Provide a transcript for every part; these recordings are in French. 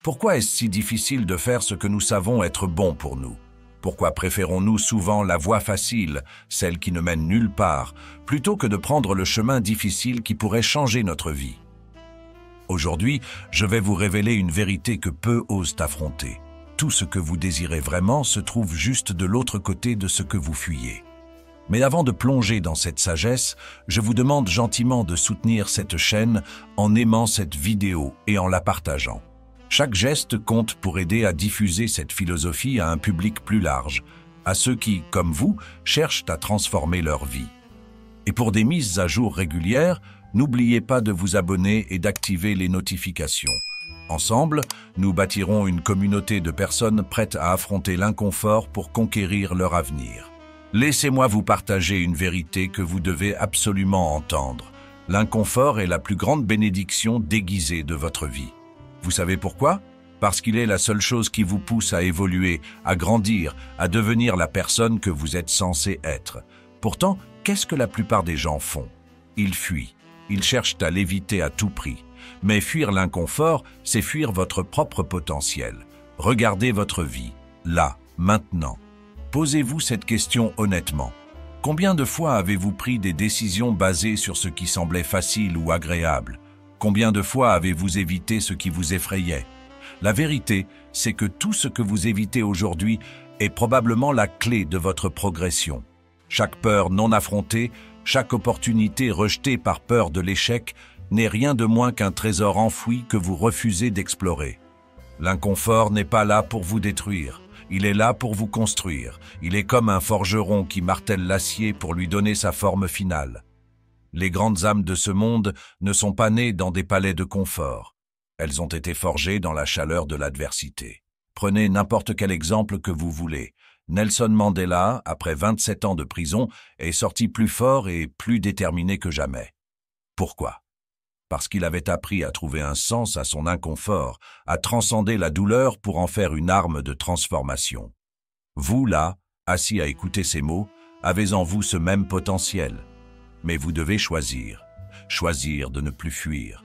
Pourquoi est-ce si difficile de faire ce que nous savons être bon pour nous? Pourquoi préférons-nous souvent la voie facile, celle qui ne mène nulle part, plutôt que de prendre le chemin difficile qui pourrait changer notre vie? Aujourd'hui, je vais vous révéler une vérité que peu osent affronter. Tout ce que vous désirez vraiment se trouve juste de l'autre côté de ce que vous fuyez. Mais avant de plonger dans cette sagesse, je vous demande gentiment de soutenir cette chaîne en aimant cette vidéo et en la partageant. Chaque geste compte pour aider à diffuser cette philosophie à un public plus large, à ceux qui, comme vous, cherchent à transformer leur vie. Et pour des mises à jour régulières, n'oubliez pas de vous abonner et d'activer les notifications. Ensemble, nous bâtirons une communauté de personnes prêtes à affronter l'inconfort pour conquérir leur avenir. Laissez-moi vous partager une vérité que vous devez absolument entendre. L'inconfort est la plus grande bénédiction déguisée de votre vie. Vous savez pourquoi? Parce qu'il est la seule chose qui vous pousse à évoluer, à grandir, à devenir la personne que vous êtes censé être. Pourtant, qu'est-ce que la plupart des gens font? Ils fuient. Ils cherchent à l'éviter à tout prix. Mais fuir l'inconfort, c'est fuir votre propre potentiel. Regardez votre vie, là, maintenant. Posez-vous cette question honnêtement. Combien de fois avez-vous pris des décisions basées sur ce qui semblait facile ou agréable? Combien de fois avez-vous évité ce qui vous effrayait? La vérité, c'est que tout ce que vous évitez aujourd'hui est probablement la clé de votre progression. Chaque peur non affrontée, chaque opportunité rejetée par peur de l'échec n'est rien de moins qu'un trésor enfoui que vous refusez d'explorer. L'inconfort n'est pas là pour vous détruire, il est là pour vous construire. Il est comme un forgeron qui martèle l'acier pour lui donner sa forme finale. Les grandes âmes de ce monde ne sont pas nées dans des palais de confort. Elles ont été forgées dans la chaleur de l'adversité. Prenez n'importe quel exemple que vous voulez. Nelson Mandela, après 27 ans de prison, est sorti plus fort et plus déterminé que jamais. Pourquoi? Parce qu'il avait appris à trouver un sens à son inconfort, à transcender la douleur pour en faire une arme de transformation. Vous, là, assis à écouter ces mots, avez en vous ce même potentiel. Mais vous devez choisir. Choisir de ne plus fuir.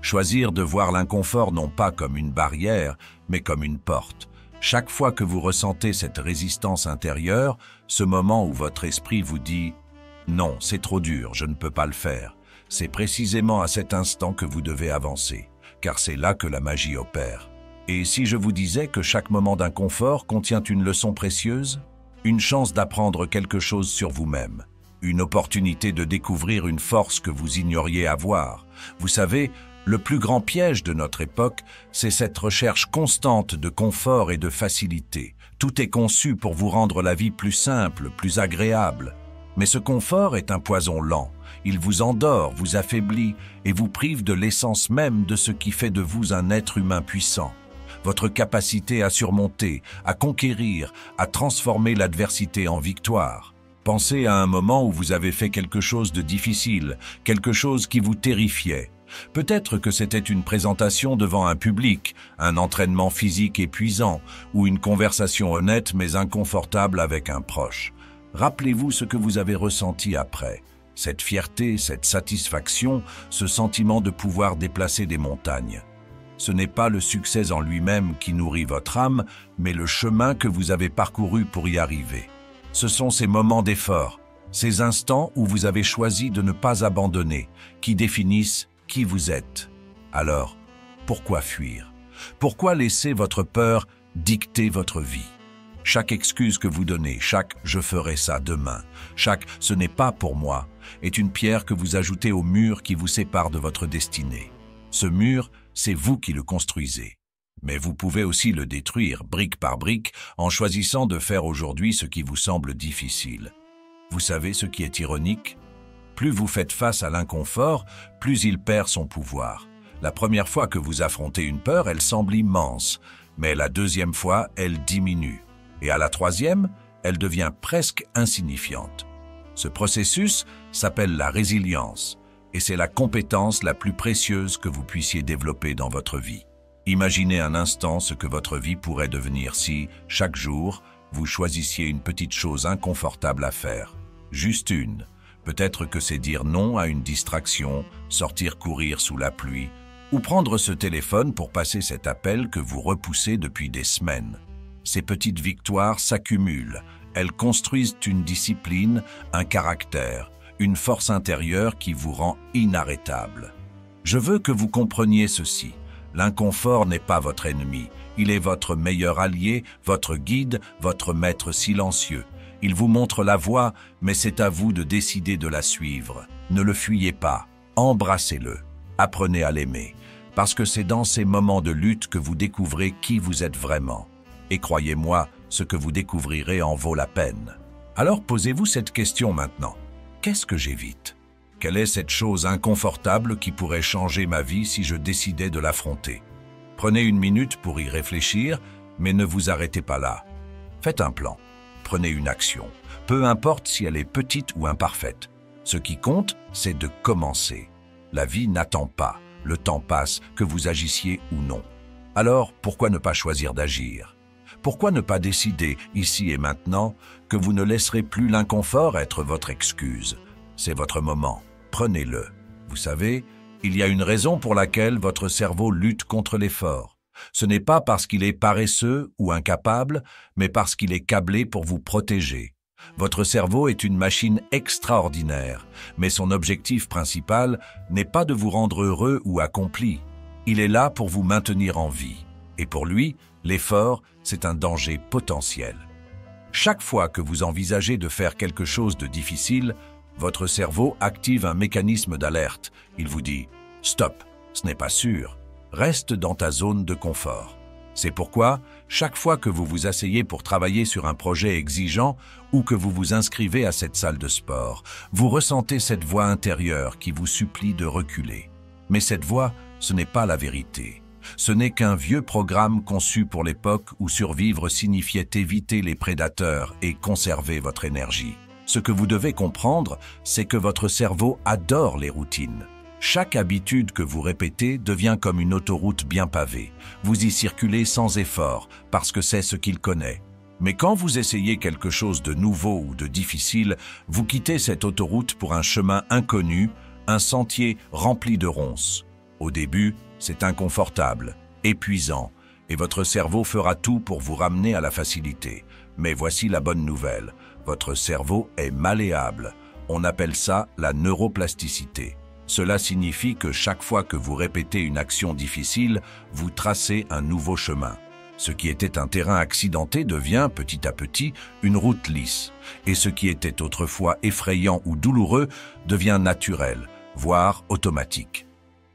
Choisir de voir l'inconfort non pas comme une barrière, mais comme une porte. Chaque fois que vous ressentez cette résistance intérieure, ce moment où votre esprit vous dit « Non, c'est trop dur, je ne peux pas le faire », c'est précisément à cet instant que vous devez avancer, car c'est là que la magie opère. Et si je vous disais que chaque moment d'inconfort contient une leçon précieuse, une chance d'apprendre quelque chose sur vous-même, une opportunité de découvrir une force que vous ignoriez avoir. Vous savez, le plus grand piège de notre époque, c'est cette recherche constante de confort et de facilité. Tout est conçu pour vous rendre la vie plus simple, plus agréable. Mais ce confort est un poison lent. Il vous endort, vous affaiblit et vous prive de l'essence même de ce qui fait de vous un être humain puissant. Votre capacité à surmonter, à conquérir, à transformer l'adversité en victoire. Pensez à un moment où vous avez fait quelque chose de difficile, quelque chose qui vous terrifiait. Peut-être que c'était une présentation devant un public, un entraînement physique épuisant ou une conversation honnête mais inconfortable avec un proche. Rappelez-vous ce que vous avez ressenti après. Cette fierté, cette satisfaction, ce sentiment de pouvoir déplacer des montagnes. Ce n'est pas le succès en lui-même qui nourrit votre âme, mais le chemin que vous avez parcouru pour y arriver. Ce sont ces moments d'effort, ces instants où vous avez choisi de ne pas abandonner, qui définissent qui vous êtes. Alors, pourquoi fuir? Pourquoi laisser votre peur dicter votre vie? Chaque excuse que vous donnez, chaque « je ferai ça demain », chaque « ce n'est pas pour moi » est une pierre que vous ajoutez au mur qui vous sépare de votre destinée. Ce mur, c'est vous qui le construisez. Mais vous pouvez aussi le détruire, brique par brique, en choisissant de faire aujourd'hui ce qui vous semble difficile. Vous savez ce qui est ironique? Plus vous faites face à l'inconfort, plus il perd son pouvoir. La première fois que vous affrontez une peur, elle semble immense, mais la deuxième fois, elle diminue. Et à la troisième, elle devient presque insignifiante. Ce processus s'appelle la résilience, et c'est la compétence la plus précieuse que vous puissiez développer dans votre vie. Imaginez un instant ce que votre vie pourrait devenir si, chaque jour, vous choisissiez une petite chose inconfortable à faire. Juste une. Peut-être que c'est dire non à une distraction, sortir courir sous la pluie, Ou prendre ce téléphone pour passer cet appel que vous repoussez depuis des semaines. Ces petites victoires s'accumulent. Elles construisent une discipline, un caractère, une force intérieure qui vous rend inarrêtable. Je veux que vous compreniez ceci. L'inconfort n'est pas votre ennemi. Il est votre meilleur allié, votre guide, votre maître silencieux. Il vous montre la voie, mais c'est à vous de décider de la suivre. Ne le fuyez pas. Embrassez-le. Apprenez à l'aimer. Parce que c'est dans ces moments de lutte que vous découvrez qui vous êtes vraiment. Et croyez-moi, ce que vous découvrirez en vaut la peine. Alors posez-vous cette question maintenant. Qu'est-ce que j'évite? Quelle est cette chose inconfortable qui pourrait changer ma vie si je décidais de l'affronter? Prenez une minute pour y réfléchir, mais ne vous arrêtez pas là. Faites un plan. Prenez une action. Peu importe si elle est petite ou imparfaite. Ce qui compte, c'est de commencer. La vie n'attend pas. Le temps passe, que vous agissiez ou non. Alors, pourquoi ne pas choisir d'agir? Pourquoi ne pas décider, ici et maintenant, que vous ne laisserez plus l'inconfort être votre excuse? C'est votre moment. Prenez-le. Vous savez, il y a une raison pour laquelle votre cerveau lutte contre l'effort. Ce n'est pas parce qu'il est paresseux ou incapable, mais parce qu'il est câblé pour vous protéger. Votre cerveau est une machine extraordinaire, mais son objectif principal n'est pas de vous rendre heureux ou accompli. Il est là pour vous maintenir en vie. Et pour lui, l'effort, c'est un danger potentiel. Chaque fois que vous envisagez de faire quelque chose de difficile, votre cerveau active un mécanisme d'alerte. Il vous dit « Stop, ce n'est pas sûr. Reste dans ta zone de confort. » C'est pourquoi, chaque fois que vous vous asseyez pour travailler sur un projet exigeant ou que vous vous inscrivez à cette salle de sport, vous ressentez cette voix intérieure qui vous supplie de reculer. Mais cette voix, ce n'est pas la vérité. Ce n'est qu'un vieux programme conçu pour l'époque où survivre signifiait éviter les prédateurs et conserver votre énergie. Ce que vous devez comprendre, c'est que votre cerveau adore les routines. Chaque habitude que vous répétez devient comme une autoroute bien pavée. Vous y circulez sans effort, parce que c'est ce qu'il connaît. Mais quand vous essayez quelque chose de nouveau ou de difficile, vous quittez cette autoroute pour un chemin inconnu, un sentier rempli de ronces. Au début, c'est inconfortable, épuisant, et votre cerveau fera tout pour vous ramener à la facilité. Mais voici la bonne nouvelle. Votre cerveau est malléable. On appelle ça la neuroplasticité. Cela signifie que chaque fois que vous répétez une action difficile, vous tracez un nouveau chemin. Ce qui était un terrain accidenté devient, petit à petit, une route lisse. Et ce qui était autrefois effrayant ou douloureux devient naturel, voire automatique.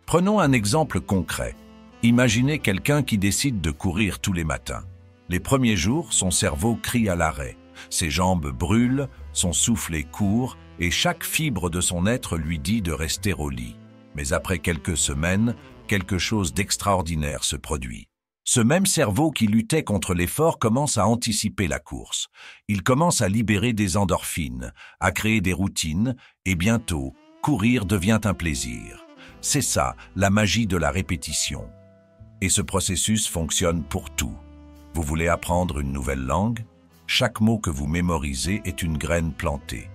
Prenons un exemple concret. Imaginez quelqu'un qui décide de courir tous les matins. Les premiers jours, son cerveau crie à l'arrêt. Ses jambes brûlent, son souffle est court et chaque fibre de son être lui dit de rester au lit. Mais après quelques semaines, quelque chose d'extraordinaire se produit. Ce même cerveau qui luttait contre l'effort commence à anticiper la course. Il commence à libérer des endorphines, à créer des routines et bientôt, courir devient un plaisir. C'est ça, la magie de la répétition. Et ce processus fonctionne pour tout. Vous voulez apprendre une nouvelle langue? Chaque mot que vous mémorisez est une graine plantée.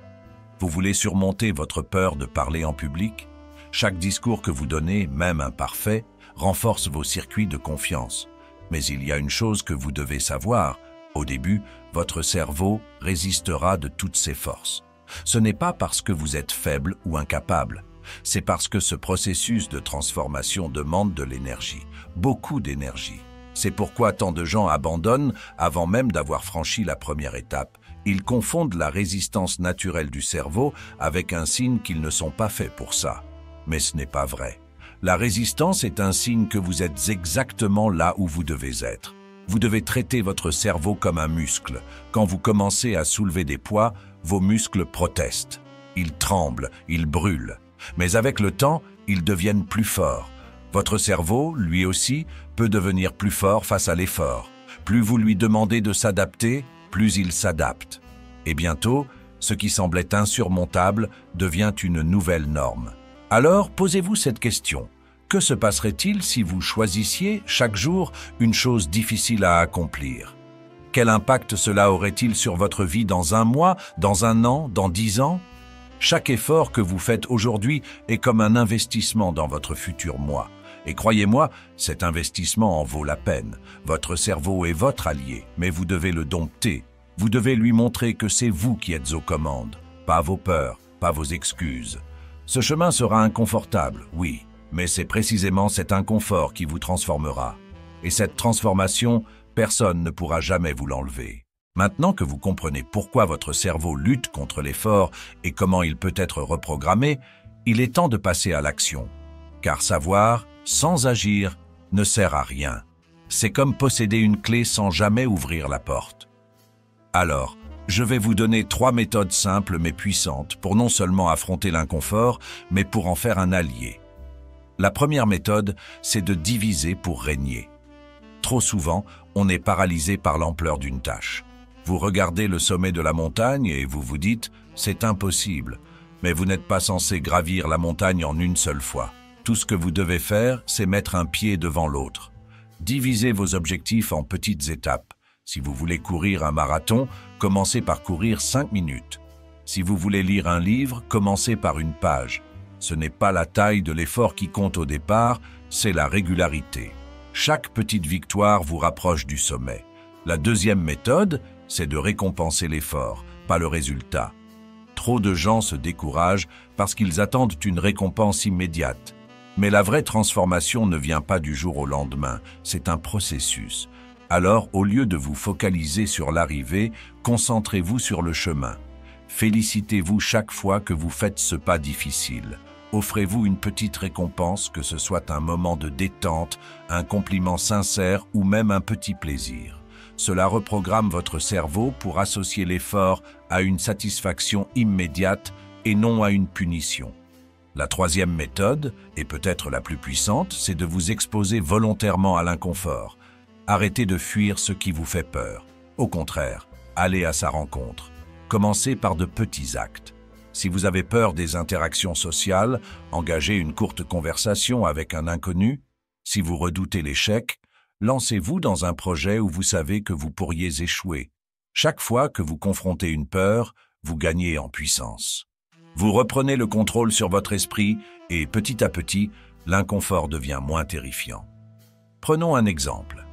Vous voulez surmonter votre peur de parler en public? Chaque discours que vous donnez, même imparfait, renforce vos circuits de confiance. Mais il y a une chose que vous devez savoir. Au début, votre cerveau résistera de toutes ses forces. Ce n'est pas parce que vous êtes faible ou incapable. C'est parce que ce processus de transformation demande de l'énergie, beaucoup d'énergie. C'est pourquoi tant de gens abandonnent avant même d'avoir franchi la première étape. Ils confondent la résistance naturelle du cerveau avec un signe qu'ils ne sont pas faits pour ça. Mais ce n'est pas vrai. La résistance est un signe que vous êtes exactement là où vous devez être. Vous devez traiter votre cerveau comme un muscle. Quand vous commencez à soulever des poids, vos muscles protestent. Ils tremblent, ils brûlent. Mais avec le temps, ils deviennent plus forts. Votre cerveau, lui aussi, peut devenir plus fort face à l'effort. Plus vous lui demandez de s'adapter, plus il s'adapte. Et bientôt, ce qui semblait insurmontable devient une nouvelle norme. Alors, posez-vous cette question. Que se passerait-il si vous choisissiez chaque jour une chose difficile à accomplir? Quel impact cela aurait-il sur votre vie dans un mois, dans un an, dans 10 ans? Chaque effort que vous faites aujourd'hui est comme un investissement dans votre futur moi. Et croyez-moi, cet investissement en vaut la peine. Votre cerveau est votre allié, mais vous devez le dompter. Vous devez lui montrer que c'est vous qui êtes aux commandes, pas vos peurs, pas vos excuses. Ce chemin sera inconfortable, oui, mais c'est précisément cet inconfort qui vous transformera. Et cette transformation, personne ne pourra jamais vous l'enlever. Maintenant que vous comprenez pourquoi votre cerveau lutte contre l'effort et comment il peut être reprogrammé, il est temps de passer à l'action. Car savoir, sans agir, ne sert à rien. C'est comme posséder une clé sans jamais ouvrir la porte. Alors, je vais vous donner 3 méthodes simples mais puissantes pour non seulement affronter l'inconfort, mais pour en faire un allié. La première méthode, c'est de diviser pour régner. Trop souvent, on est paralysé par l'ampleur d'une tâche. Vous regardez le sommet de la montagne et vous vous dites « c'est impossible », mais vous n'êtes pas censé gravir la montagne en une seule fois. Tout ce que vous devez faire, c'est mettre un pied devant l'autre. Divisez vos objectifs en petites étapes. Si vous voulez courir un marathon, commencez par courir 5 minutes. Si vous voulez lire un livre, commencez par une page. Ce n'est pas la taille de l'effort qui compte au départ, c'est la régularité. Chaque petite victoire vous rapproche du sommet. La deuxième méthode, c'est de récompenser l'effort, pas le résultat. Trop de gens se découragent parce qu'ils attendent une récompense immédiate. Mais la vraie transformation ne vient pas du jour au lendemain, c'est un processus. Alors, au lieu de vous focaliser sur l'arrivée, concentrez-vous sur le chemin. Félicitez-vous chaque fois que vous faites ce pas difficile. Offrez-vous une petite récompense, que ce soit un moment de détente, un compliment sincère ou même un petit plaisir. Cela reprogramme votre cerveau pour associer l'effort à une satisfaction immédiate et non à une punition. La troisième méthode, et peut-être la plus puissante, c'est de vous exposer volontairement à l'inconfort. Arrêtez de fuir ce qui vous fait peur. Au contraire, allez à sa rencontre. Commencez par de petits actes. Si vous avez peur des interactions sociales, engagez une courte conversation avec un inconnu. Si vous redoutez l'échec, lancez-vous dans un projet où vous savez que vous pourriez échouer. Chaque fois que vous confrontez une peur, vous gagnez en puissance. Vous reprenez le contrôle sur votre esprit et petit à petit, l'inconfort devient moins terrifiant. Prenons un exemple.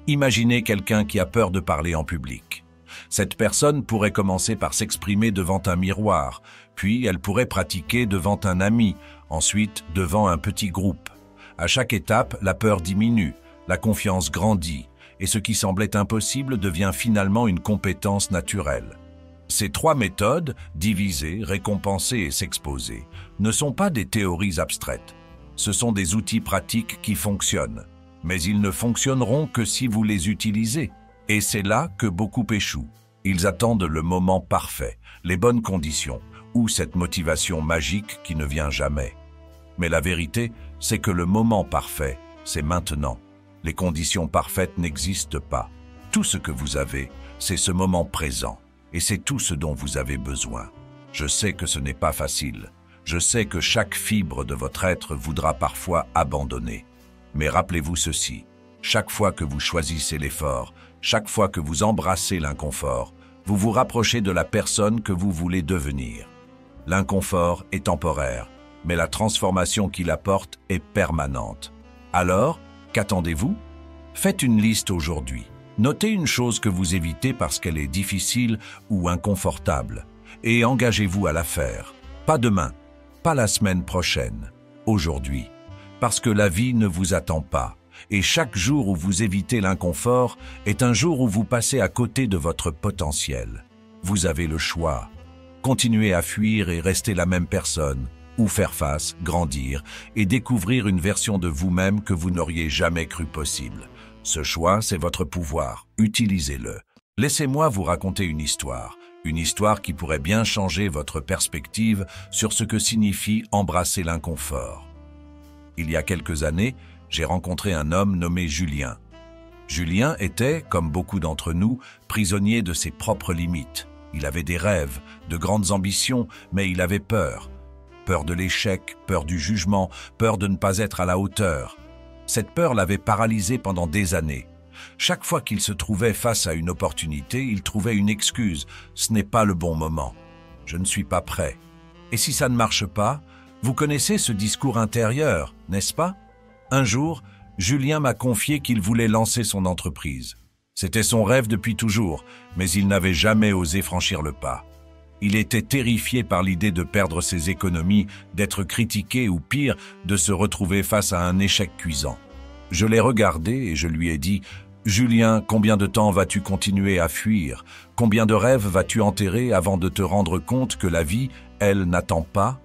Imaginez quelqu'un qui a peur de parler en public. Cette personne pourrait commencer par s'exprimer devant un miroir, puis elle pourrait pratiquer devant un ami, ensuite devant un petit groupe. À chaque étape, la peur diminue, la confiance grandit, et ce qui semblait impossible devient finalement une compétence naturelle. Ces 3 méthodes, diviser, récompenser et s'exposer, ne sont pas des théories abstraites. Ce sont des outils pratiques qui fonctionnent. Mais ils ne fonctionneront que si vous les utilisez. Et c'est là que beaucoup échouent. Ils attendent le moment parfait, les bonnes conditions, ou cette motivation magique qui ne vient jamais. Mais la vérité, c'est que le moment parfait, c'est maintenant. Les conditions parfaites n'existent pas. Tout ce que vous avez, c'est ce moment présent. Et c'est tout ce dont vous avez besoin. Je sais que ce n'est pas facile. Je sais que chaque fibre de votre être voudra parfois abandonner. Mais rappelez-vous ceci, chaque fois que vous choisissez l'effort, chaque fois que vous embrassez l'inconfort, vous vous rapprochez de la personne que vous voulez devenir. L'inconfort est temporaire, mais la transformation qu'il apporte est permanente. Alors, qu'attendez-vous? Faites une liste aujourd'hui. Notez une chose que vous évitez parce qu'elle est difficile ou inconfortable, et engagez-vous à la faire. Pas demain, pas la semaine prochaine, aujourd'hui. Parce que la vie ne vous attend pas, et chaque jour où vous évitez l'inconfort est un jour où vous passez à côté de votre potentiel. Vous avez le choix. Continuer à fuir et rester la même personne, ou faire face, grandir, et découvrir une version de vous-même que vous n'auriez jamais cru possible. Ce choix, c'est votre pouvoir. Utilisez-le. Laissez-moi vous raconter une histoire qui pourrait bien changer votre perspective sur ce que signifie embrasser l'inconfort. Il y a quelques années, j'ai rencontré un homme nommé Julien. Julien était, comme beaucoup d'entre nous, prisonnier de ses propres limites. Il avait des rêves, de grandes ambitions, mais il avait peur. Peur de l'échec, peur du jugement, peur de ne pas être à la hauteur. Cette peur l'avait paralysé pendant des années. Chaque fois qu'il se trouvait face à une opportunité, il trouvait une excuse. Ce n'est pas le bon moment. Je ne suis pas prêt. Et si ça ne marche pas, vous connaissez ce discours intérieur, n'est-ce pas? Un jour, Julien m'a confié qu'il voulait lancer son entreprise. C'était son rêve depuis toujours, mais il n'avait jamais osé franchir le pas. Il était terrifié par l'idée de perdre ses économies, d'être critiqué ou pire, de se retrouver face à un échec cuisant. Je l'ai regardé et je lui ai dit « Julien, combien de temps vas-tu continuer à fuir? Combien de rêves vas-tu enterrer avant de te rendre compte que la vie, elle, n'attend pas ?»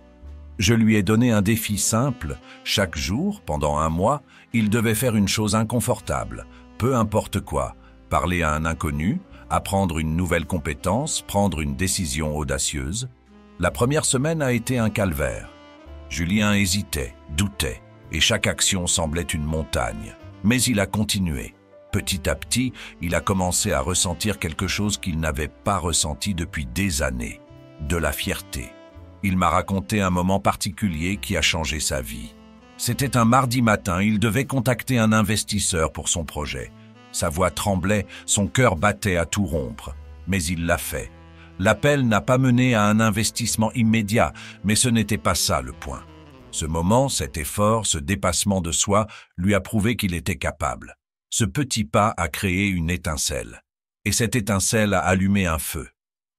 Je lui ai donné un défi simple. Chaque jour, pendant un mois, il devait faire une chose inconfortable, peu importe quoi. Parler à un inconnu, apprendre une nouvelle compétence, prendre une décision audacieuse. La première semaine a été un calvaire. Julien hésitait, doutait, et chaque action semblait une montagne. Mais il a continué. Petit à petit, il a commencé à ressentir quelque chose qu'il n'avait pas ressenti depuis des années, de la fierté. Il m'a raconté un moment particulier qui a changé sa vie. C'était un mardi matin, il devait contacter un investisseur pour son projet. Sa voix tremblait, son cœur battait à tout rompre. Mais il l'a fait. L'appel n'a pas mené à un investissement immédiat, mais ce n'était pas ça le point. Ce moment, cet effort, ce dépassement de soi, lui a prouvé qu'il était capable. Ce petit pas a créé une étincelle. Et cette étincelle a allumé un feu.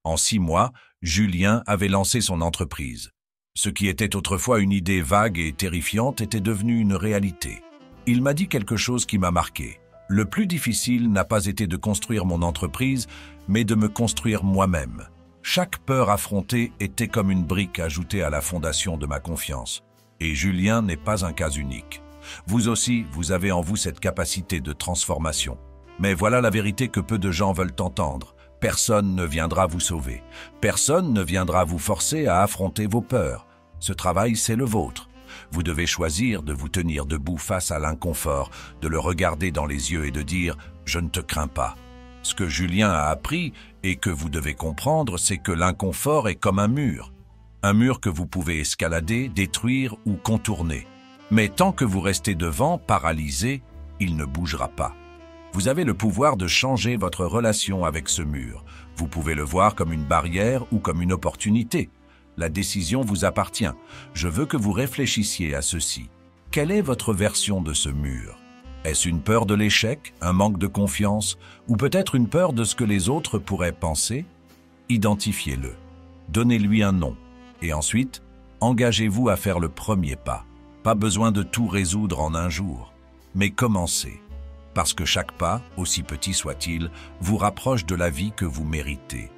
En 6 mois, Julien avait lancé son entreprise. Ce qui était autrefois une idée vague et terrifiante était devenu une réalité. Il m'a dit quelque chose qui m'a marqué. Le plus difficile n'a pas été de construire mon entreprise, mais de me construire moi-même. Chaque peur affrontée était comme une brique ajoutée à la fondation de ma confiance. Et Julien n'est pas un cas unique. Vous aussi, vous avez en vous cette capacité de transformation. Mais voilà la vérité que peu de gens veulent entendre. Personne ne viendra vous sauver. Personne ne viendra vous forcer à affronter vos peurs. Ce travail, c'est le vôtre. Vous devez choisir de vous tenir debout face à l'inconfort, de le regarder dans les yeux et de dire « Je ne te crains pas ». Ce que Julien a appris et que vous devez comprendre, c'est que l'inconfort est comme un mur. Un mur que vous pouvez escalader, détruire ou contourner. Mais tant que vous restez devant, paralysé, il ne bougera pas. Vous avez le pouvoir de changer votre relation avec ce mur. Vous pouvez le voir comme une barrière ou comme une opportunité. La décision vous appartient. Je veux que vous réfléchissiez à ceci. Quelle est votre version de ce mur? Est-ce une peur de l'échec, un manque de confiance, ou peut-être une peur de ce que les autres pourraient penser? Identifiez-le. Donnez-lui un nom. Et ensuite, engagez-vous à faire le premier pas. Pas besoin de tout résoudre en un jour. Mais commencez. Parce que chaque pas, aussi petit soit-il, vous rapproche de la vie que vous méritez.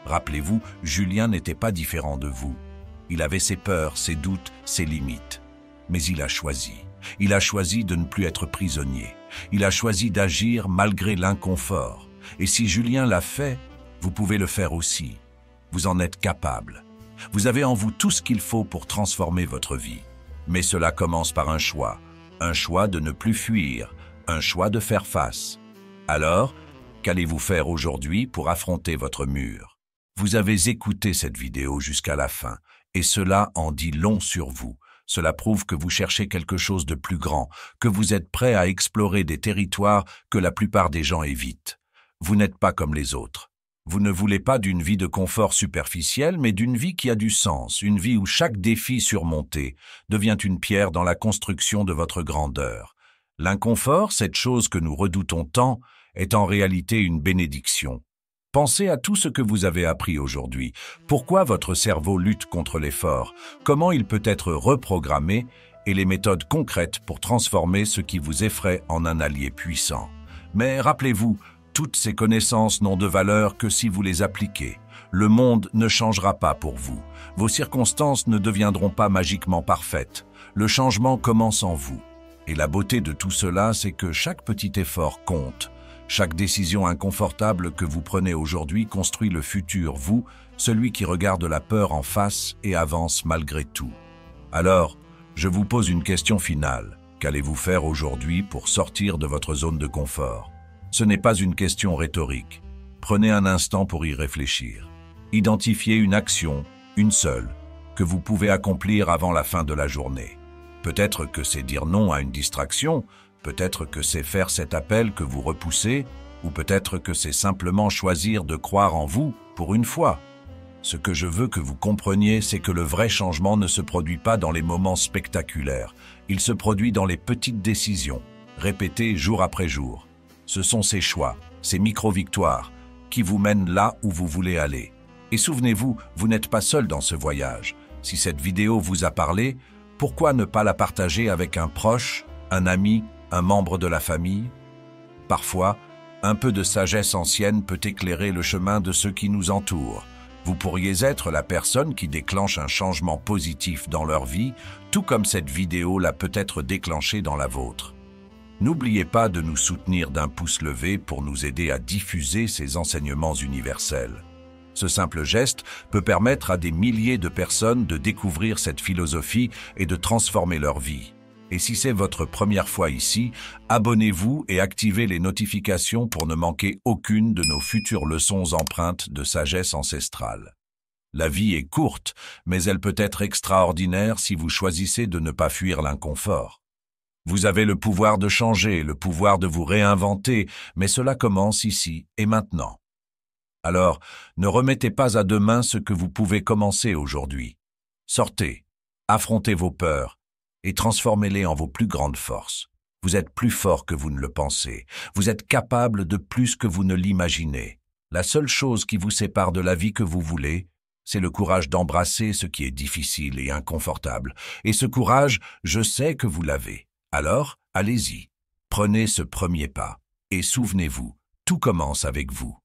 Rappelez-vous, Julien n'était pas différent de vous. Il avait ses peurs, ses doutes, ses limites. Mais il a choisi. Il a choisi de ne plus être prisonnier. Il a choisi d'agir malgré l'inconfort. Et si Julien l'a fait, vous pouvez le faire aussi. Vous en êtes capable. Vous avez en vous tout ce qu'il faut pour transformer votre vie. Mais cela commence par un choix de ne plus fuir, un choix de faire face. Alors, qu'allez-vous faire aujourd'hui pour affronter votre mur? Vous avez écouté cette vidéo jusqu'à la fin, et cela en dit long sur vous. Cela prouve que vous cherchez quelque chose de plus grand, que vous êtes prêt à explorer des territoires que la plupart des gens évitent. Vous n'êtes pas comme les autres. Vous ne voulez pas d'une vie de confort superficiel, mais d'une vie qui a du sens, une vie où chaque défi surmonté devient une pierre dans la construction de votre grandeur. L'inconfort, cette chose que nous redoutons tant, est en réalité une bénédiction. Pensez à tout ce que vous avez appris aujourd'hui. Pourquoi votre cerveau lutte contre l'effort? Comment il peut être reprogrammé? Et les méthodes concrètes pour transformer ce qui vous effraie en un allié puissant. Mais rappelez-vous, toutes ces connaissances n'ont de valeur que si vous les appliquez. Le monde ne changera pas pour vous. Vos circonstances ne deviendront pas magiquement parfaites. Le changement commence en vous. Et la beauté de tout cela, c'est que chaque petit effort compte. Chaque décision inconfortable que vous prenez aujourd'hui construit le futur, vous, celui qui regarde la peur en face et avance malgré tout. Alors, je vous pose une question finale. Qu'allez-vous faire aujourd'hui pour sortir de votre zone de confort? Ce n'est pas une question rhétorique. Prenez un instant pour y réfléchir. Identifiez une action, une seule, que vous pouvez accomplir avant la fin de la journée. Peut-être que c'est dire non à une distraction, peut-être que c'est faire cet appel que vous repoussez, ou peut-être que c'est simplement choisir de croire en vous pour une fois. Ce que je veux que vous compreniez, c'est que le vrai changement ne se produit pas dans les moments spectaculaires. Il se produit dans les petites décisions, répétées jour après jour. Ce sont ces choix, ces micro-victoires, qui vous mènent là où vous voulez aller. Et souvenez-vous, vous n'êtes pas seul dans ce voyage. Si cette vidéo vous a parlé, pourquoi ne pas la partager avec un proche, un ami, un membre de la famille? Parfois, un peu de sagesse ancienne peut éclairer le chemin de ceux qui nous entourent. Vous pourriez être la personne qui déclenche un changement positif dans leur vie, tout comme cette vidéo l'a peut-être déclenché dans la vôtre. N'oubliez pas de nous soutenir d'un pouce levé pour nous aider à diffuser ces enseignements universels. Ce simple geste peut permettre à des milliers de personnes de découvrir cette philosophie et de transformer leur vie. Et si c'est votre première fois ici, abonnez-vous et activez les notifications pour ne manquer aucune de nos futures leçons empreintes de sagesse ancestrale. La vie est courte, mais elle peut être extraordinaire si vous choisissez de ne pas fuir l'inconfort. Vous avez le pouvoir de changer, le pouvoir de vous réinventer, mais cela commence ici et maintenant. Alors, ne remettez pas à demain ce que vous pouvez commencer aujourd'hui. Sortez, affrontez vos peurs et transformez-les en vos plus grandes forces. Vous êtes plus fort que vous ne le pensez. Vous êtes capable de plus que vous ne l'imaginez. La seule chose qui vous sépare de la vie que vous voulez, c'est le courage d'embrasser ce qui est difficile et inconfortable. Et ce courage, je sais que vous l'avez. Alors, allez-y. Prenez ce premier pas. Et souvenez-vous, tout commence avec vous.